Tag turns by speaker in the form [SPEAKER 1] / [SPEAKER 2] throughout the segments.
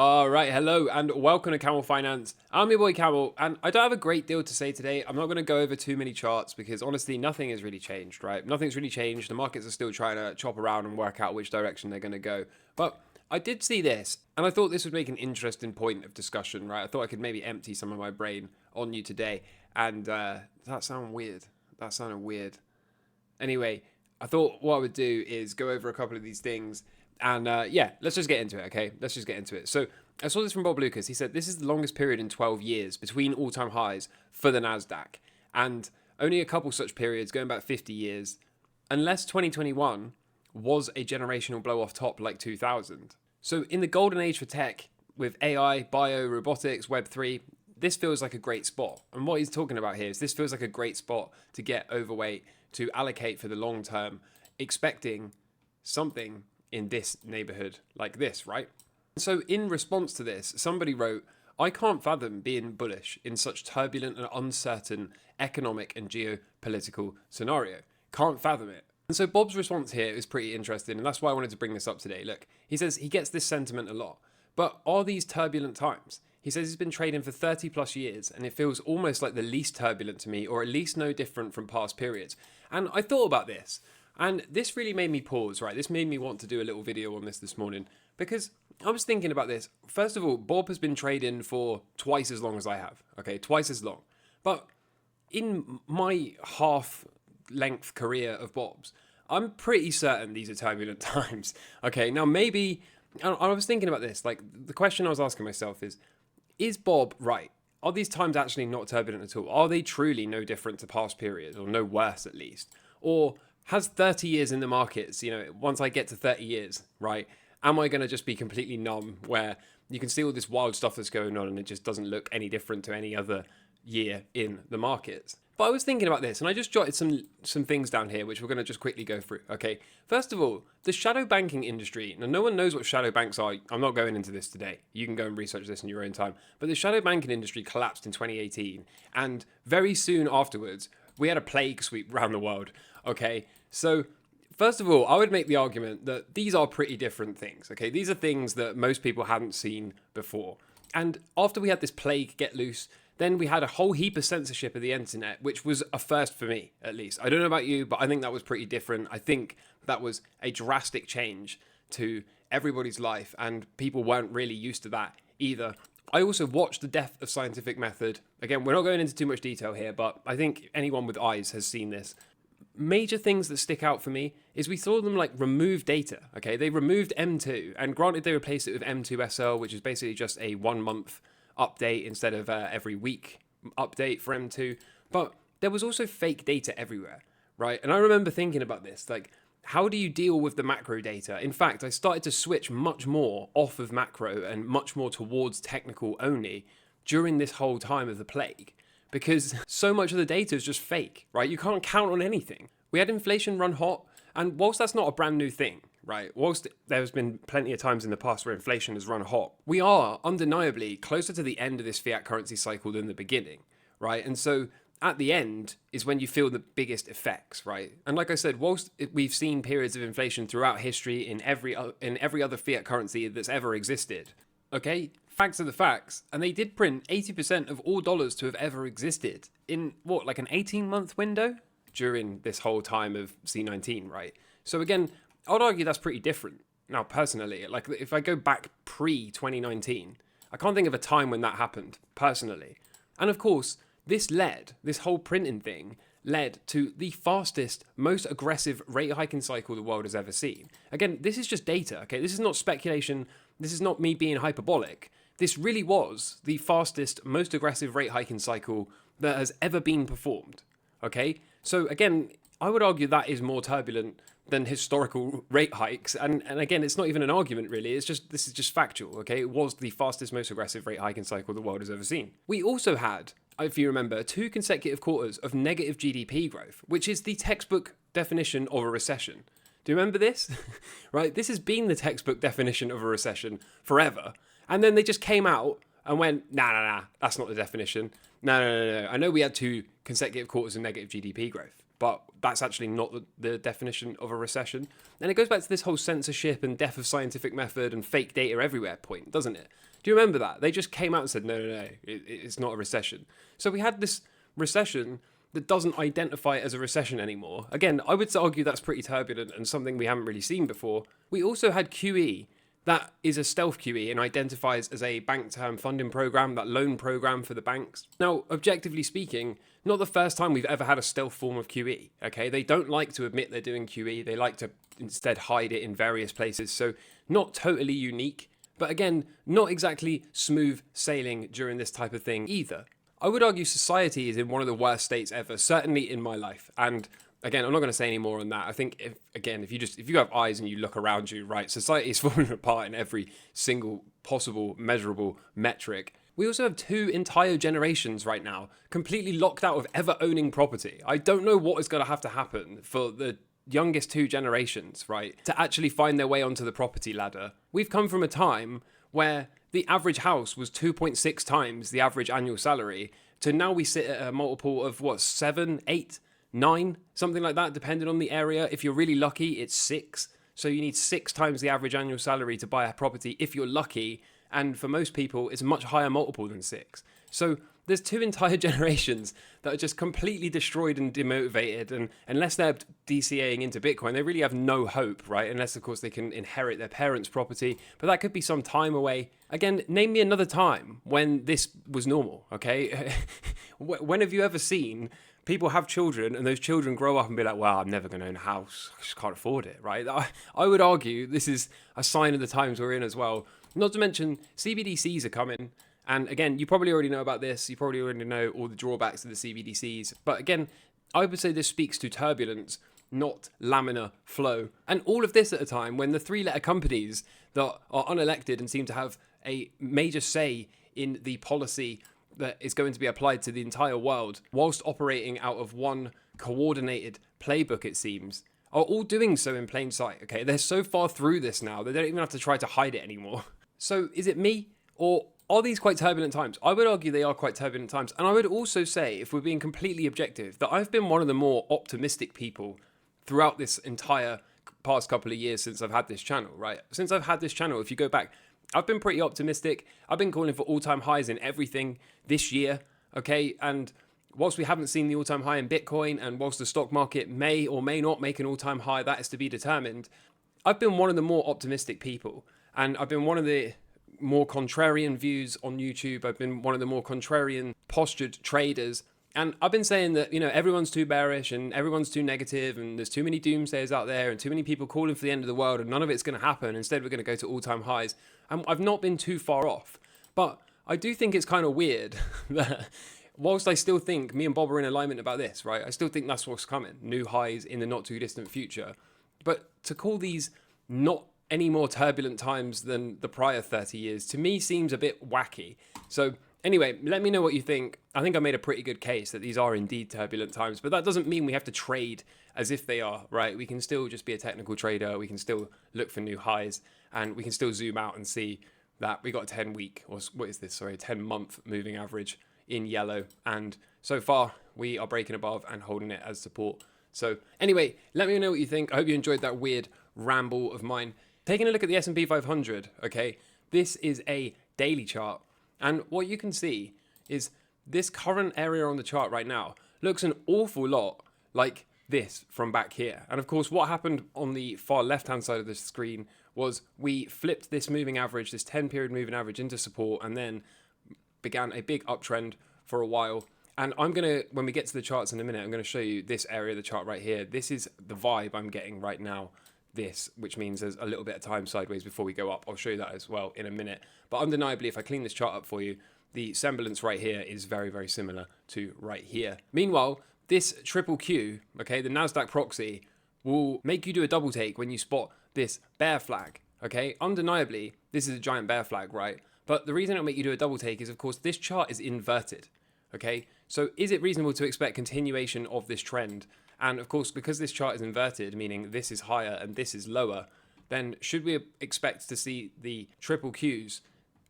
[SPEAKER 1] All right, hello and welcome to Camel Finance. I'm your boy Camel, and I don't have a great deal to say today. I'm not going to go over too many charts because honestly, nothing has really changed, right? Nothing's really changed. The markets are still trying to chop around and work out which direction they're going to go. But I did see this, and I thought this would make an interesting point of discussion, right? I thought I could maybe empty some of my brain on you today, and that sounded weird. That sounded weird. Anyway, I thought what I would do is go over a couple of these things. And yeah, let's just get into it, okay? Let's just get into it. So I saw this from Bob Lucas. He said this is the longest period in 12 years between all-time highs for the NASDAQ. And only a couple such periods, going back 50 years, unless 2021 was a generational blow-off top like 2000. So in the golden age for tech, with AI, bio, robotics, Web3, this feels like a great spot. And what he's talking about here is this feels like a great spot to get overweight, to allocate for the long term, expecting something in this neighborhood like this, right? So in response to this, somebody wrote, I can't fathom being bullish in such turbulent and uncertain economic and geopolitical scenario. Can't fathom it. And so Bob's response here is pretty interesting, and that's why I wanted to bring this up today. Look, he says he gets this sentiment a lot, but are these turbulent times? He says he's been trading for 30 plus years, and it feels almost like the least turbulent to me, or at least no different from past periods. And I thought about this. And this really made me pause, right? This made me want to do a little video on this morning because I was thinking about this. First of all, Bob has been trading for twice as long as I have, okay? Twice as long. But in my half-length career of Bob's, I'm pretty certain these are turbulent times, okay? Now, maybe, I was thinking about this, like, the question I was asking myself is Bob right? Are these times actually not turbulent at all? Are they truly no different to past periods, or no worse at least? Or has 30 years in the markets, once I get to 30 years, right, am I going to just be completely numb where you can see all this wild stuff that's going on and it just doesn't look any different to any other year in the markets? But I was thinking about this and I just jotted some things down here which we're going to just quickly go through, okay? First of all, the shadow banking industry. Now, no one knows what shadow banks are. I'm not going into this today. You can go and research this in your own time. But the shadow banking industry collapsed in 2018 and very soon afterwards, we had a plague sweep around the world, okay? So, first of all, I would make the argument that these are pretty different things, okay? These are things that most people hadn't seen before. And after we had this plague get loose, then we had a whole heap of censorship of the internet, which was a first for me, at least. I don't know about you, but I think that was pretty different. I think that was a drastic change to everybody's life, and people weren't really used to that either. I also watched the death of scientific method. Again, we're not going into too much detail here, but I think anyone with eyes has seen this. Major things that stick out for me is we saw them like remove data, okay? They removed M2, and granted they replaced it with M2SL, which is basically just a 1 month update instead of every week update for M2. But there was also fake data everywhere, right? And I remember thinking about this, like, how do you deal with the macro data? In fact, I started to switch much more off of macro and much more towards technical only during this whole time of the plague, because so much of the data is just fake, right? You can't count on anything. We had inflation run hot, and whilst that's not a brand new thing, right? Whilst there's been plenty of times in the past where inflation has run hot, we are undeniably closer to the end of this fiat currency cycle than the beginning, right? And so at the end is when you feel the biggest effects, right? And like I said, whilst we've seen periods of inflation throughout history in every other fiat currency that's ever existed, okay? Facts are the facts, and they did print 80% of all dollars to have ever existed in, what, like an 18-month window during this whole time of C19, right? So again, I would argue that's pretty different. Now, personally, like if I go back pre-2019, I can't think of a time when that happened, personally. And of course, this whole printing thing led to the fastest, most aggressive rate hiking cycle the world has ever seen. Again, this is just data, okay? This is not speculation. This is not me being hyperbolic. This really was the fastest, most aggressive rate hiking cycle that has ever been performed, okay? So again, I would argue that is more turbulent than historical rate hikes. And again, it's not even an argument really. This is just factual, okay? It was the fastest, most aggressive rate hiking cycle the world has ever seen. We also had, if you remember, 2 consecutive quarters of negative GDP growth, which is the textbook definition of a recession. Do you remember this? Right? This has been the textbook definition of a recession forever. And then they just came out and went, nah, that's not the definition. No. I know we had 2 consecutive quarters of negative GDP growth. but that's actually not the definition of a recession. And it goes back to this whole censorship and death of scientific method and fake data everywhere point, doesn't it? Do you remember that? They just came out and said, no, it's not a recession. So we had this recession that doesn't identify it as a recession anymore. Again, I would argue that's pretty turbulent and something we haven't really seen before. We also had QE, that is a stealth QE and identifies as a bank term funding program, that loan program for the banks. Now, objectively speaking, not the first time we've ever had a stealth form of QE, okay? They don't like to admit they're doing QE. They like to instead hide it in various places. So not totally unique, but again, not exactly smooth sailing during this type of thing either. I would argue society is in one of the worst states ever, certainly in my life. And again, I'm not going to say any more on that. I think, if you have eyes and you look around you, right, society is falling apart in every single possible measurable metric. We also have 2 entire generations right now completely locked out of ever owning property. I don't know what is going to have to happen for the youngest 2 generations, right, to actually find their way onto the property ladder. We've come from a time where the average house was 2.6 times the average annual salary, to now we sit at a multiple of 7, 8, 9, something like that, depending on the area. If you're really lucky, it's 6. So you need 6 times the average annual salary to buy a property if you're lucky. And for most people, it's a much higher multiple than 6. So there's 2 entire generations that are just completely destroyed and demotivated. And unless they're DCAing into Bitcoin, they really have no hope, right? Unless, of course, they can inherit their parents' property. But that could be some time away. Again, name me another time when this was normal, okay? When have you ever seen people have children and those children grow up and be like, well, I'm never going to own a house. I just can't afford it, right? I would argue this is a sign of the times we're in as well. Not to mention CBDCs are coming. And again, you probably already know about this. You probably already know all the drawbacks of the CBDCs. But again, I would say this speaks to turbulence, not laminar flow. And all of this at a time when the 3-letter companies that are unelected and seem to have a major say in the policy that is going to be applied to the entire world, whilst operating out of one coordinated playbook, it seems, are all doing so in plain sight, okay? They're so far through this now, they don't even have to try to hide it anymore. So is it me, or are these quite turbulent times? I would argue they are quite turbulent times. And I would also say, if we're being completely objective, that I've been one of the more optimistic people throughout this entire past couple of years since I've had this channel, right? Since I've had this channel, if you go back, I've been pretty optimistic. I've been calling for all-time highs in everything this year, okay? And whilst we haven't seen the all-time high in Bitcoin, and whilst the stock market may or may not make an all-time high, that is to be determined, I've been one of the more optimistic people. And I've been one of the more contrarian views on YouTube. I've been one of the more contrarian postured traders. And I've been saying that, everyone's too bearish and everyone's too negative and there's too many doomsayers out there and too many people calling for the end of the world and none of it's going to happen. Instead, we're going to go to all-time highs. And I've not been too far off. But I do think it's kind of weird that whilst I still think me and Bob are in alignment about this, right? I still think that's what's coming. New highs in the not too distant future. But to call these not any more turbulent times than the prior 30 years, to me seems a bit wacky. So anyway, let me know what you think. I think I made a pretty good case that these are indeed turbulent times, but that doesn't mean we have to trade as if they are, right? We can still just be a technical trader. We can still look for new highs and we can still zoom out and see that we got a 10-month moving average in yellow. And so far we are breaking above and holding it as support. So anyway, let me know what you think. I hope you enjoyed that weird ramble of mine. Taking a look at the S&P 500, okay, this is a daily chart. And what you can see is this current area on the chart right now looks an awful lot like this from back here. And of course, what happened on the far left-hand side of the screen was we flipped this moving average, this 10-period moving average into support, and then began a big uptrend for a while. And I'm going to, when we get to the charts in a minute, I'm going to show you this area of the chart right here. This is the vibe I'm getting right now. Which means there's a little bit of time sideways before we go up. I'll show you that as well in a minute. But undeniably, if I clean this chart up for you, the semblance right here is very, very similar to right here. Meanwhile, this triple Q, okay, the NASDAQ proxy, will make you do a double take when you spot this bear flag, okay? Undeniably, this is a giant bear flag, right? But the reason it'll make you do a double take is, of course, this chart is inverted, okay? So is it reasonable to expect continuation of this trend? And of course, because this chart is inverted, meaning this is higher and this is lower, then should we expect to see the triple Qs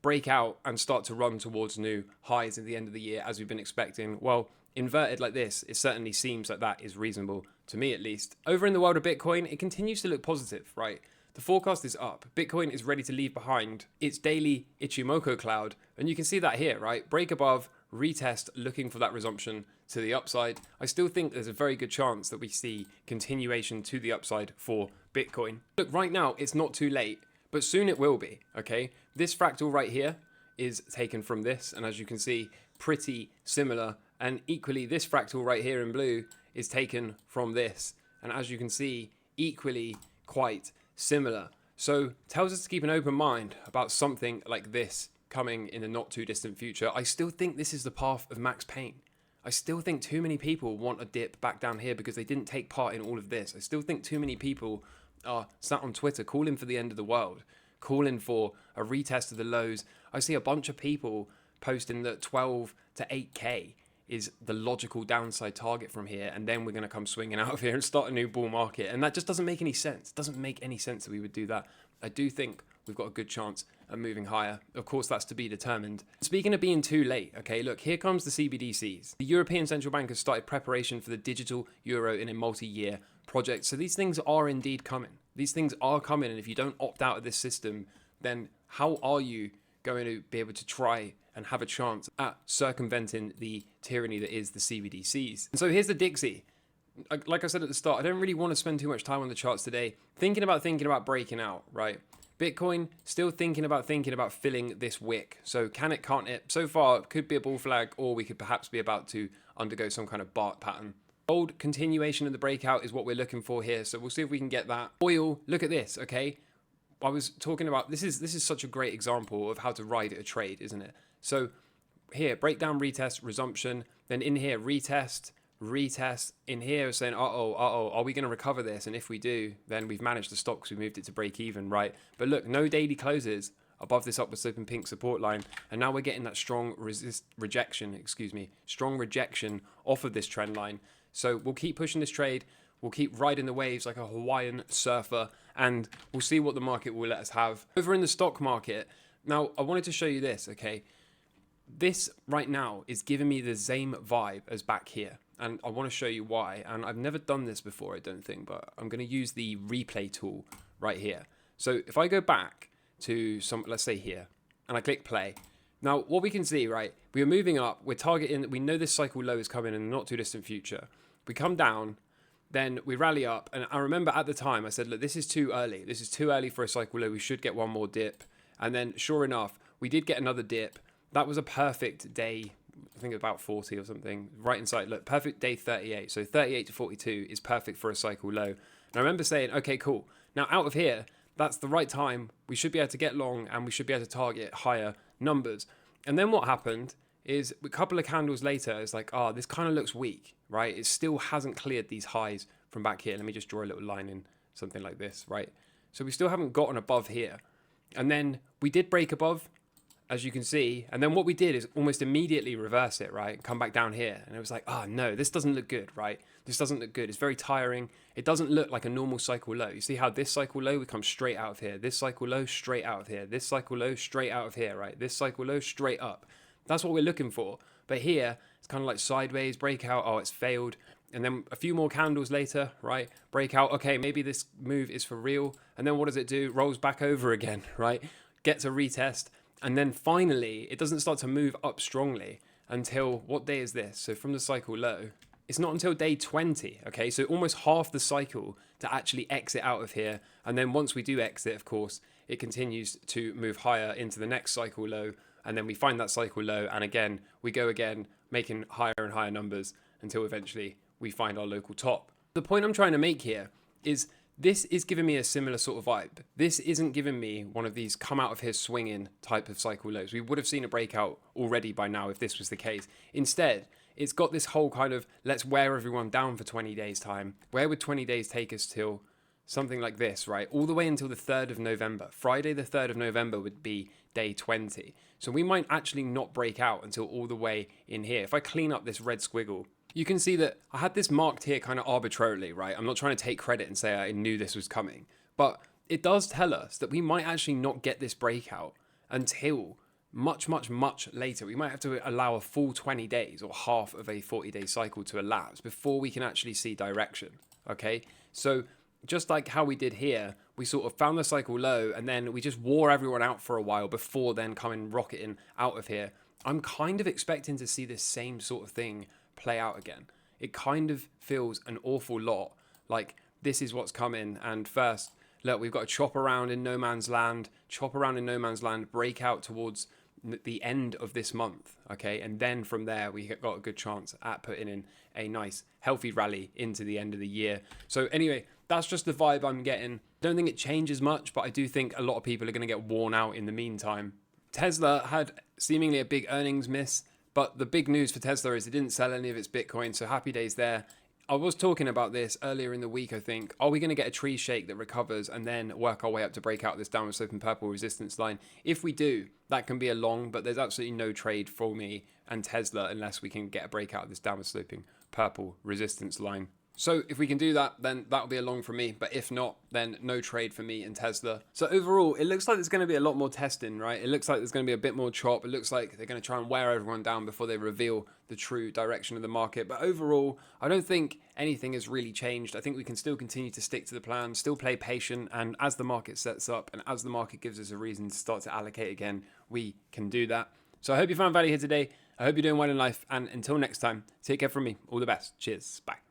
[SPEAKER 1] break out and start to run towards new highs at the end of the year as we've been expecting? Well, inverted like this, it certainly seems like that is reasonable to me at least. Over in the world of Bitcoin, it continues to look positive, right? The forecast is up. Bitcoin is ready to leave behind its daily Ichimoku cloud. And you can see that here, right? Break above, retest, looking for that resumption to the upside. I still think there's a very good chance that we see continuation to the upside for Bitcoin. Look, right now, it's not too late, but soon it will be, okay? This fractal right here is taken from this. And as you can see, pretty similar. And equally, this fractal right here in blue is taken from this. And as you can see, equally quite similar. So tells us to keep an open mind about something like this coming in the not too distant future. I still think this is the path of max pain. I still think too many people want a dip back down here because they didn't take part in all of this. I still think too many people are sat on Twitter calling for the end of the world, calling for a retest of the lows. I see a bunch of people posting that 12 to 8K is the logical downside target from here, and then we're going to come swinging out of here and start a new bull market. And that just doesn't make any sense. It doesn't make any sense that we would do that. I do think we've got a good chance of moving higher. Of course, that's to be determined. Speaking of being too late, okay, look, here comes the CBDCs. The European Central Bank has started preparation for the digital euro in a multi-year project. So these things are indeed coming. These things are coming, and if you don't opt out of this system, then how are you going to be able to try and have a chance at circumventing the tyranny that is the CBDCs? And so here's the Dixie. Like I said at the start, I don't really want to spend too much time on the charts today. Thinking about breaking out, right? Bitcoin still thinking about filling this wick. So can it, can't it? So far, it could be a bull flag, or we could perhaps be about to undergo some kind of BART pattern. Gold continuation of the breakout is what we're looking for here. So we'll see if we can get that. Oil, look at this, okay? I was talking about, this is such a great example of how to ride a trade, isn't it? So here, breakdown, retest, resumption. Then in here, retest. In here, saying, are we going to recover this? And if we do, then we've managed to stop because we moved it to break even, right? But look, no daily closes above this upward sloping pink support line. And now we're getting that strong rejection off of this trend line. So we'll keep pushing this trade. We'll keep riding the waves like a Hawaiian surfer, and we'll see what the market will let us have. Over in the stock market, now I wanted to show you this, okay? This right now is giving me the same vibe as back here, and I want to show you why. And I've never done this before, I don't think, but I'm going to use the replay tool right here. So if I go back to let's say here, and I click play. Now what we can see, right, we are moving up, we're targeting, we know this cycle low is coming in the not too distant future. We come down, then we rally up, and I remember at the time I said, look, this is too early. This is too early for a cycle low. We should get one more dip. And then sure enough, we did get another dip. That was a perfect day, I think about 40 or something, right inside. Look, perfect day 38. So 38 to 42 is perfect for a cycle low. And I remember saying, okay, cool. Now out of here, that's the right time. We should be able to get long, and we should be able to target higher numbers. And then what happened is a couple of candles later, it's like, this kind of looks weak, right? It still hasn't cleared these highs from back here. Let me just draw a little line in something like this, right? So we still haven't gotten above here. And then we did break above, as you can see. And then what we did is almost immediately reverse it, right? Come back down here. And it was like, no, this doesn't look good, right? This doesn't look good. It's very tiring. It doesn't look like a normal cycle low. You see how this cycle low, we come straight out of here. This cycle low, straight out of here. This cycle low, straight out of here, right? This cycle low, straight up. That's what we're looking for. But here, it's kind of like sideways, breakout. It's failed. And then a few more candles later, right? Breakout. Okay, maybe this move is for real. And then what does it do? Rolls back over again, right? Gets a retest. And then finally, it doesn't start to move up strongly until, what day is this? So from the cycle low, it's not until day 20, okay? So almost half the cycle to actually exit out of here. And then once we do exit, of course, it continues to move higher into the next cycle low. And then we find that cycle low. And again, we go again, making higher and higher numbers until eventually we find our local top. The point I'm trying to make here is this is giving me a similar sort of vibe. This isn't giving me one of these come out of here swinging type of cycle lows. We would have seen a breakout already by now if this was the case. Instead, it's got this whole kind of let's wear everyone down for 20 days time. Where would 20 days take us till? Something like this, right? All the way until the 3rd of November. Friday the 3rd of November would be day 20. So we might actually not break out until all the way in here. If I clean up this red squiggle, you can see that I had this marked here kind of arbitrarily, right? I'm not trying to take credit and say I knew this was coming, but it does tell us that we might actually not get this breakout until much, much, much later. We might have to allow a full 20 days or half of a 40-day cycle to elapse before we can actually see direction. Okay, so just like how we did here, we sort of found the cycle low and then we just wore everyone out for a while before then coming rocketing out of here. I'm kind of expecting to see this same sort of thing play out again. It kind of feels an awful lot like this is what's coming. And first, look, we've got to chop around in no man's land, break out towards the end of this month, okay? And then from there, we got a good chance at putting in a nice, healthy rally into the end of the year. So anyway, that's just the vibe I'm getting. Don't think it changes much, but I do think a lot of people are going to get worn out in the meantime. Tesla had seemingly a big earnings miss, but the big news for Tesla is it didn't sell any of its Bitcoin, so happy days there. I was talking about this earlier in the week, I think. Are we going to get a tree shake that recovers and then work our way up to break out this downward sloping purple resistance line? If we do, that can be a long, but there's absolutely no trade for me and Tesla unless we can get a breakout of this downward sloping purple resistance line. So if we can do that, then that'll be a long for me. But if not, then no trade for me and Tesla. So overall, it looks like there's going to be a lot more testing, right? It looks like there's going to be a bit more chop. It looks like they're going to try and wear everyone down before they reveal the true direction of the market. But overall, I don't think anything has really changed. I think we can still continue to stick to the plan, still play patient. And as the market sets up and as the market gives us a reason to start to allocate again, we can do that. So I hope you found value here today. I hope you're doing well in life. And until next time, take care from me. All the best. Cheers. Bye.